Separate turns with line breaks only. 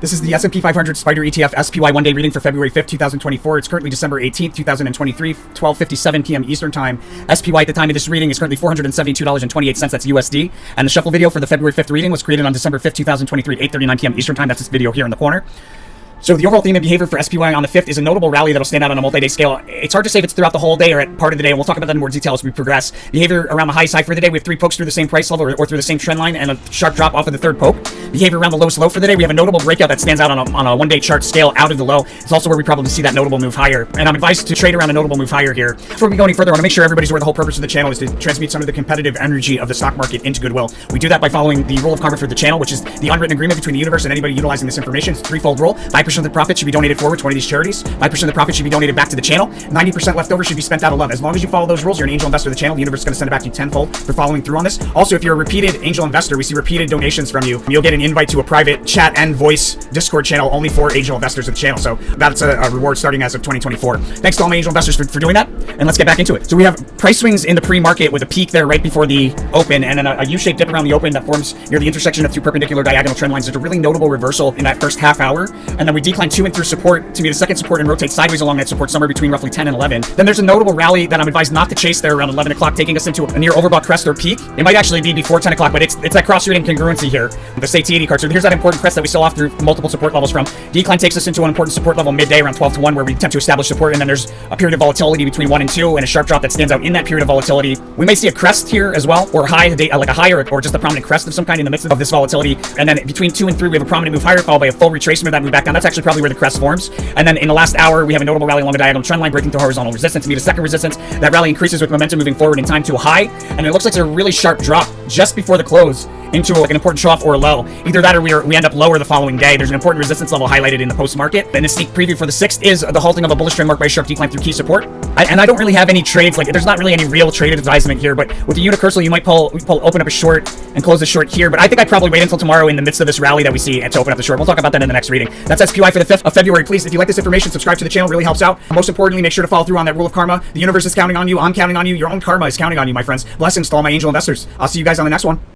This is the S&P 500 Spider ETF SPY one-day reading for February 5th, 2024. It's currently December 18th, 2023, 12:57 p.m. Eastern Time. SPY at the time of this reading is currently $472.28. That's USD. And the shuffle video for the February 5th reading was created on December 5th, 2023, 8:39 p.m. Eastern Time. That's this video here in the corner. So the overall theme and behavior for SPY on the 5th is a notable rally that'll stand out on a multi-day scale. It's hard to say if it's throughout the whole day or at part of the day. We'll talk about that in more detail as we progress. Behavior around the high side for the day, we have 3 pokes through the same price level or through the same trend line and a sharp drop off of the 3rd poke. Behavior around the lowest low for the day, we have a notable breakout that stands out on a one-day chart scale out of the low. It's also where we probably see that notable move higher. And I'm advised to trade around a notable move higher here. Before we go any further, I want to make sure everybody's aware the whole purpose of the channel is to transmute some of the competitive energy of the stock market into goodwill. We do that by following the rule of karma for the channel, which is the unwritten agreement between the universe and anybody utilizing this information. It's a threefold rule. 5% of the profit should be donated forward to one of these charities. 5% of the profit should be donated back to the channel. 90% left over should be spent out of love. As long as you follow those rules, you're an angel investor of the channel. The universe is going to send it back to you tenfold for following through on this. Also, if you're a repeated angel investor, we see repeated donations from you. You'll get an invite to a private chat and voice Discord channel only for angel investors of the channel. So that's a reward starting as of 2024. Thanks to all my angel investors for doing that. And let's get back into it. So we have price swings in the pre-market with a peak there right before the open and then a U-shaped dip around the open that forms near the intersection of 2 perpendicular diagonal trend lines. There's a really notable reversal in that first half hour. And then we decline to and through support to meet a second support and rotate sideways along that support somewhere between roughly 10 and 11. Then there's a notable rally that I'm advised not to chase there around 11 o'clock, taking us into a near overbought crest or peak. It might actually be before 10 o'clock, but it's that cross-reading congruency here, the SAT80 card. So here's that important crest that we sell off through multiple support levels from. Decline takes us into an important support level midday around 12 to 1 where we attempt to establish support, and then there's a period of volatility between 1 and 2 and a sharp drop that stands out in that period of volatility. We may see a crest here as well, or high, like a high or just a prominent crest of some kind in the midst of this volatility. And then between 2 and 3 we have a prominent move higher followed by a full retracement of that move back down. That's actually probably where the crest forms. And then in the last hour we have a notable rally along the diagonal trend line breaking through horizontal resistance to meet a second resistance. That rally increases with momentum moving forward in time to a high, and it looks like it's a really sharp drop just before the close into like an important trough or a low. Either that or we end up lower the following day. There's an important resistance level highlighted in the post-market. And the sneak preview for the 6th is the halting of a bullish trend marked by a sharp decline through key support. And I don't really have any trades, like there's not really any real trade advisement here, but with the unicursal you might open up a short and close the short here, but I think I'd probably wait until tomorrow in the midst of this rally that we see to open up the short. We'll talk about that in the next reading. That's SPY for the 5th of February. Please, if you like this information, subscribe to the channel. It really helps out. Most importantly, make sure to follow through on that rule of karma. The universe is counting on you. I'm counting on you. Your own karma is counting on you, my friends. Blessings to all my angel investors. I'll see you guys on the next one.